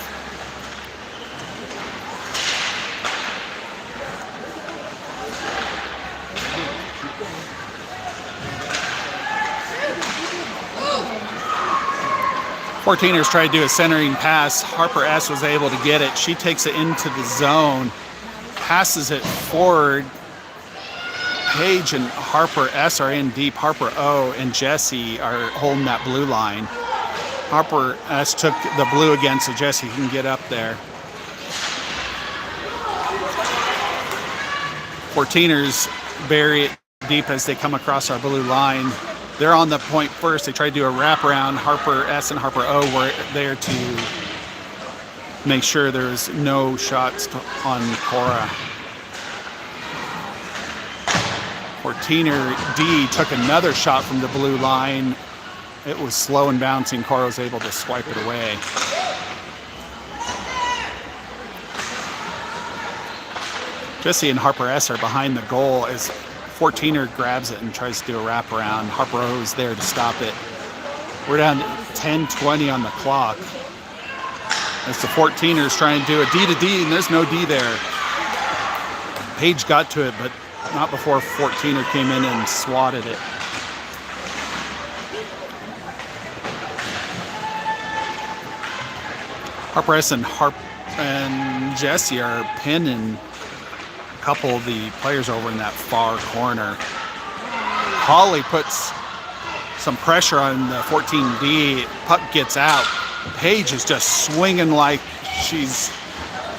Fourteeners tried to do a centering pass. Harper S was able to get it. She takes it into the zone, passes it forward. Paige and Harper S are in deep. Harper O and Jesse are holding that blue line. Harper S took the blue again so Jesse can get up there. 14ers bury it deep as they come across our blue line. They're on the point first. They tried to do a wraparound. Harper S and Harper O were there to make sure there was no shots on Cora. 14er D took another shot from the blue line. It was slow and bouncing. Cora was able to swipe it away. Jesse and Harper S are behind the goal as 14er grabs it and tries to do a wraparound. Harper O is there to stop it. We're down to 10:20 on the clock as the 14ers trying to do a D to D, and there's no D there. Paige got to it, but not before 14er came in and swatted it. Harper S and Jesse are pinning a couple of the players over in that far corner. Holly puts some pressure on the 14D. Puck gets out. Paige is just swinging like she's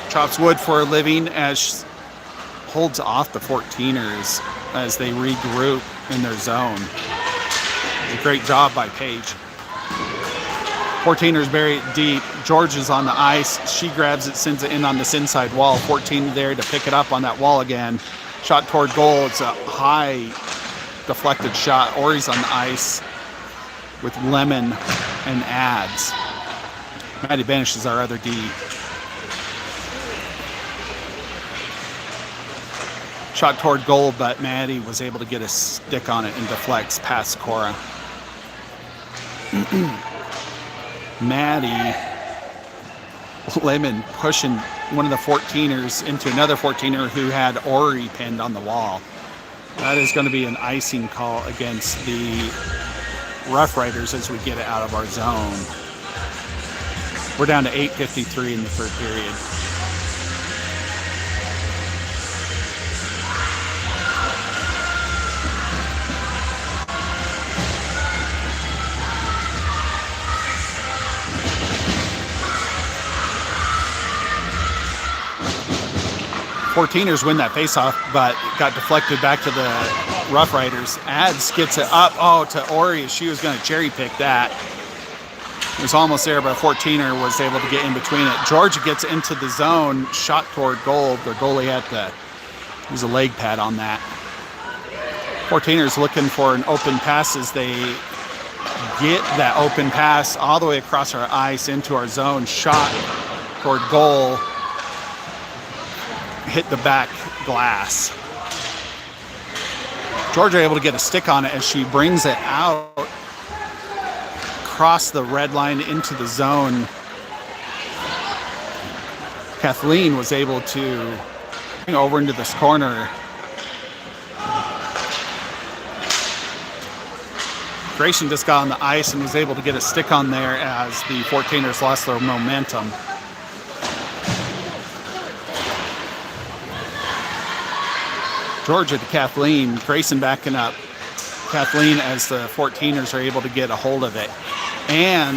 chops wood for a living as she holds off the 14ers as they regroup in their zone. A great job by Paige. 14ers bury it deep. George is on the ice. She grabs it, sends it in on this inside wall. 14 there to pick it up on that wall again. Shot toward goal. It's a high deflected shot. Ori's on the ice with Lemon and Ads. Maddie Banish is our other D. Shot toward goal, but Maddie was able to get a stick on it and deflects past Cora. Maddie Lemon pushing one of the 14ers into another 14er who had Ori pinned on the wall. That is going to be an icing call against the Rough Riders as we get it out of our zone. We're down to 8:53 in the third period. Fourteeners win that faceoff, but got deflected back to the Rough Riders. Ads gets it up, to Ori. She was going to cherry pick that. It was almost there, but a 14er was able to get in between it. Georgia gets into the zone, shot toward goal. The goalie had to use a leg pad on that. 14ers looking for an open pass as they get that open pass all the way across our ice into our zone. Shot toward goal. Hit the back glass. Georgia able to get a stick on it as she brings it out across the red line into the zone. Kathleen was able to bring over into this corner. Grayson just got on the ice and was able to get a stick on there as the 14ers lost their momentum. Georgia to Kathleen. Grayson backing up Kathleen as the 14ers are able to get a hold of it. And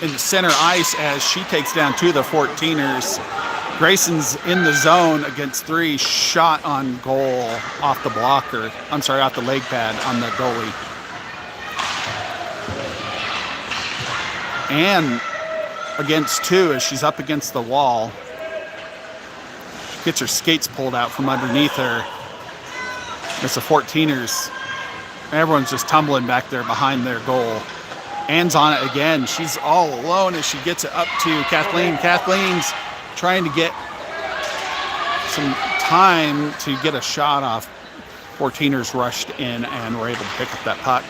in the center ice as she takes down two of the 14ers, Grayson's in the zone against 3, shot on goal off the blocker. I'm sorry, off the leg pad on the goalie. And against 2, as she's up against the wall, she gets her skates pulled out from underneath her. It's the 14ers. Everyone's just tumbling back there behind their goal. Ann's on it again. She's all alone as she gets it up to Kathleen. Kathleen's trying to get some time to get a shot off. 14ers rushed in and were able to pick up that puck.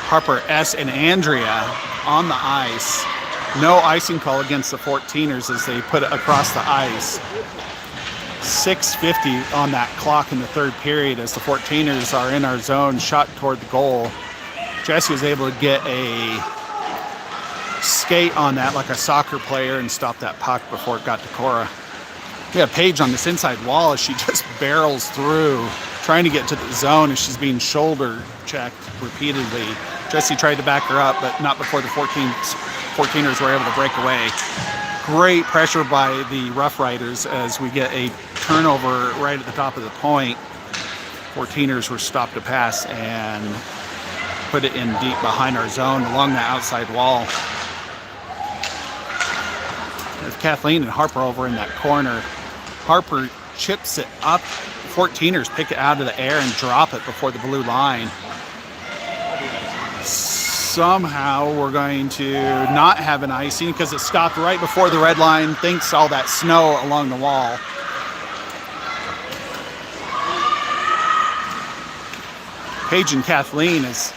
Harper S. and Andrea on the ice. No icing call against the 14ers as they put it across the ice. 6:50 on that clock in the third period as the 14ers are in our zone, shot toward the goal. Jesse was able to get a skate on that like a soccer player and stop that puck before it got to Cora. We have Paige on this inside wall as she just barrels through, trying to get to the zone as she's being shoulder checked repeatedly. Jesse tried to back her up, but not before the 14ers were able to break away. Great pressure by the Rough Riders as we get a turnover right at the top of the point. 14ers were stopped to pass and put it in deep behind our zone along the outside wall. There's Kathleen and Harper over in that corner. Harper chips it up. 14ers pick it out of the air and drop it before the blue line. Somehow we're going to not have an icing because it stopped right before the red line, thanks to all that snow along the wall. Paige and Kathleen, as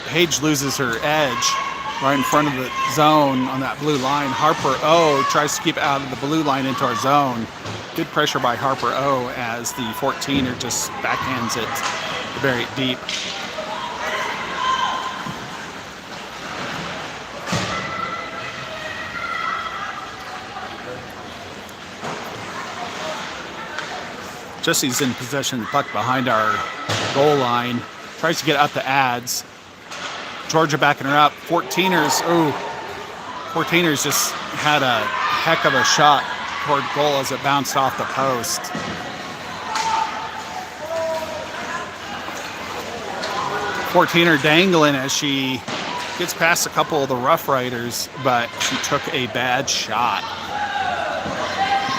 Paige loses her edge right in front of the zone on that blue line. Harper O tries to keep it out of the blue line into our zone. Good pressure by Harper O as the 14er just backhands it very deep. Jesse's in possession of the puck behind our goal line. Tries to get up the ads. Georgia backing her up. 14ers, 14ers just had a heck of a shot toward goal as it bounced off the post. Fourteener dangling as she gets past a couple of the Rough Riders, but she took a bad shot.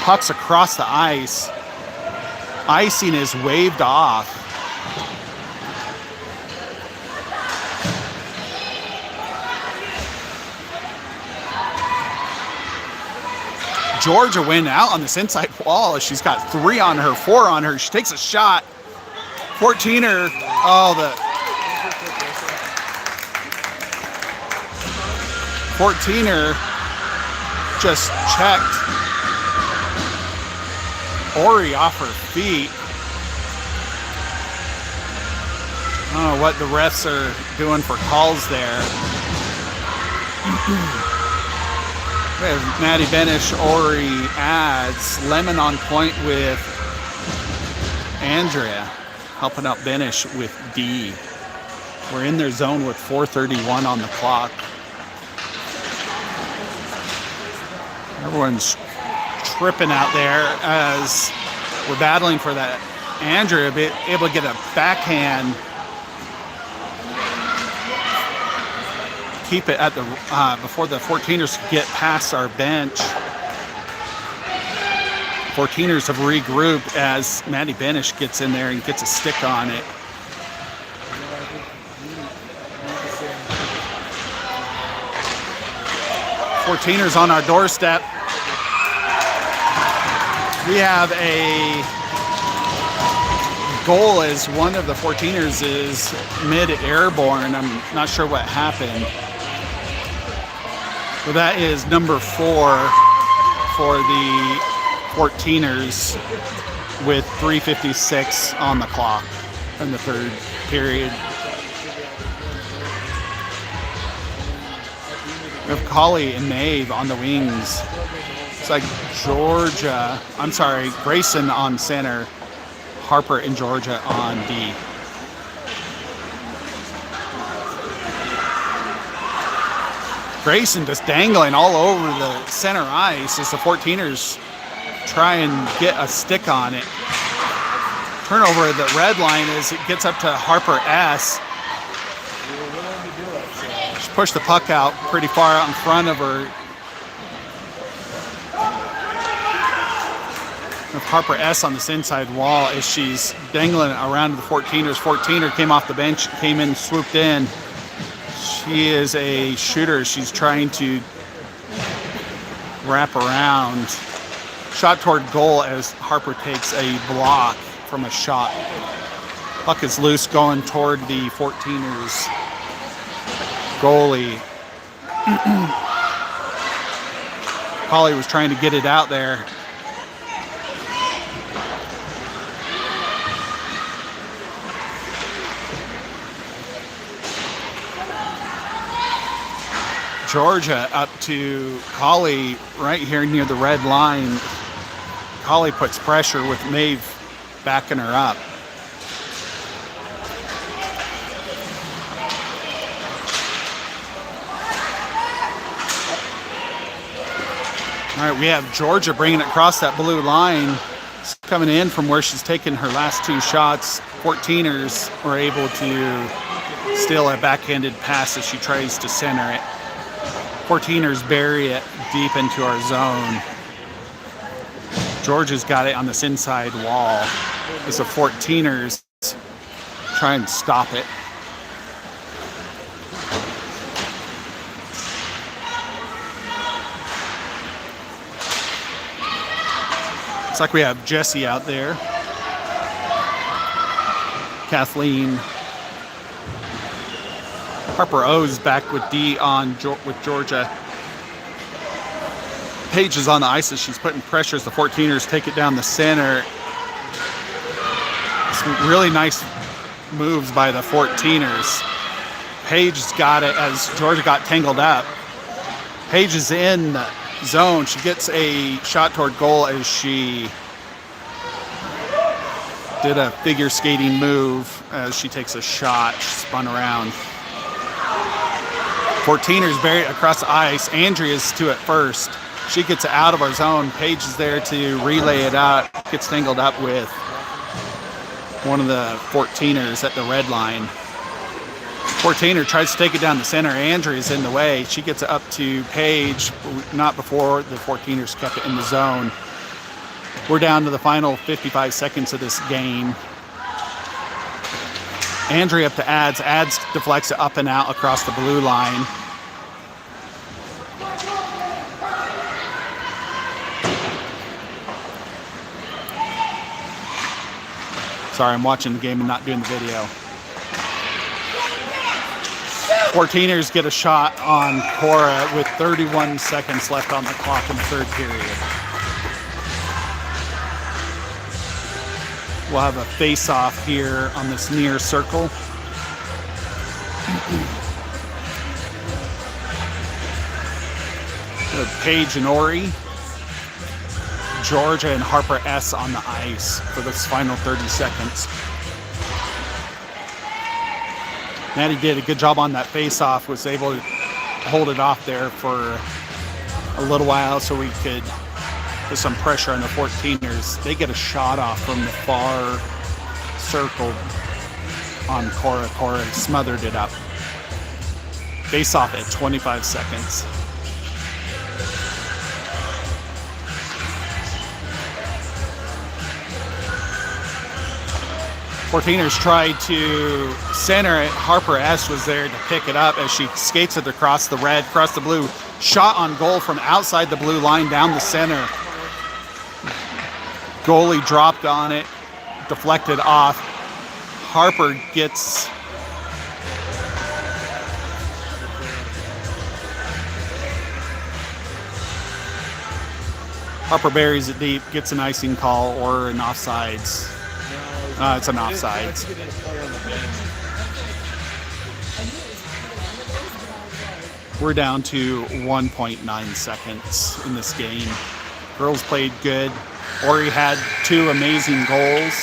Puck's across the ice. Icing is waved off. Georgia went out on this inside wall as she's got 3 on her, 4 on her. She takes a shot. 14er, the 14er just checked Ori off her feet. I don't know what the refs are doing for calls there. We have Maddie Benish, Ori adds, Lemon on point with Andrea, helping out Benish with D. We're in their zone with 4:31 on the clock. Everyone's tripping out there as we're battling for that. Andrea able to get a backhand, keep it at the before the 14ers get past our bench. 14ers have regrouped as Maddie Benish gets in there and gets a stick on it. Fourteeners on our doorstep. We have a goal as one of the 14ers is mid-airborne. I'm not sure what happened. But that is number 4 for the 14ers with 3:56 on the clock in the third period. We have Colley and Maeve on the wings. It's like Grayson on center, Harper and Georgia on D. Grayson just dangling all over the center ice as the 14ers try and get a stick on it. Turnover at the red line as it gets up to Harper S. She pushed the puck out pretty far out in front of her. With Harper S on this inside wall as she's dangling around to the 14ers. 14er came off the bench, came in, swooped in. She is a shooter. She's trying to wrap around. Shot toward goal as Harper takes a block from a shot. Puck is loose going toward the 14ers goalie. Polly was trying to get it out there. Georgia up to Colley right here near the red line. Colley puts pressure with Maeve backing her up. All right, we have Georgia bringing it across that blue line. It's coming in from where she's taken her last two shots. 14ers were able to steal a backhanded pass as she tries to center it. 14ers bury it deep into our zone. Georgia's got it on this inside wall as the 14ers try and stop it. Looks like we have Jessie out there. Kathleen. Harper O's back with D on with Georgia. Paige is on the ice as she's putting pressure as the 14ers take it down the center. Some really nice moves by the 14ers. Paige's got it as Georgia got tangled up. Paige is in the zone. She gets a shot toward goal as she did a figure skating move as she takes a shot. She spun around. 14ers buried across the ice. Andrea's to it first. She gets it out of our zone. Paige is there to relay it out. Gets tangled up with one of the 14ers at the red line. 14er tries to take it down the center. Andrea's in the way. She gets it up to Paige, not before the 14ers kept it in the zone. We're down to the final 55 seconds of this game. Andrea up to Ads. Ads deflects it up and out across the blue line. Sorry, I'm watching the game and not doing the video. 14ers get a shot on Cora with 31 seconds left on the clock in the third period. We'll have a face-off here on this near circle. Paige and Ori. Georgia and Harper S on the ice for this final 30 seconds. Maddie did a good job on that face-off, was able to hold it off there for a little while so we could put some pressure on the 14ers. They get a shot off from the far circle on Cora. Cora smothered it up. Face-off at 25 seconds. Fourteeners tried to center it. Harper S was there to pick it up as she skates it across the red, across the blue. Shot on goal from outside the blue line down the center. Goalie dropped on it, deflected off. Harper gets Harper buries it deep, gets an icing call or an offsides. It's an offsides. We're down to 1.9 seconds in this game. Girls played good. Ori had 2 amazing goals.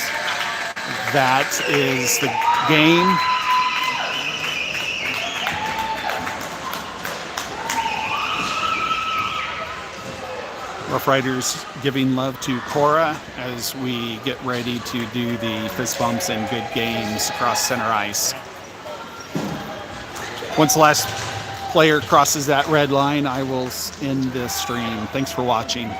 That is the game. Rough Riders giving love to Cora as we get ready to do the fist bumps and good games across center ice. Once the last player crosses that red line, I will end this stream. Thanks for watching.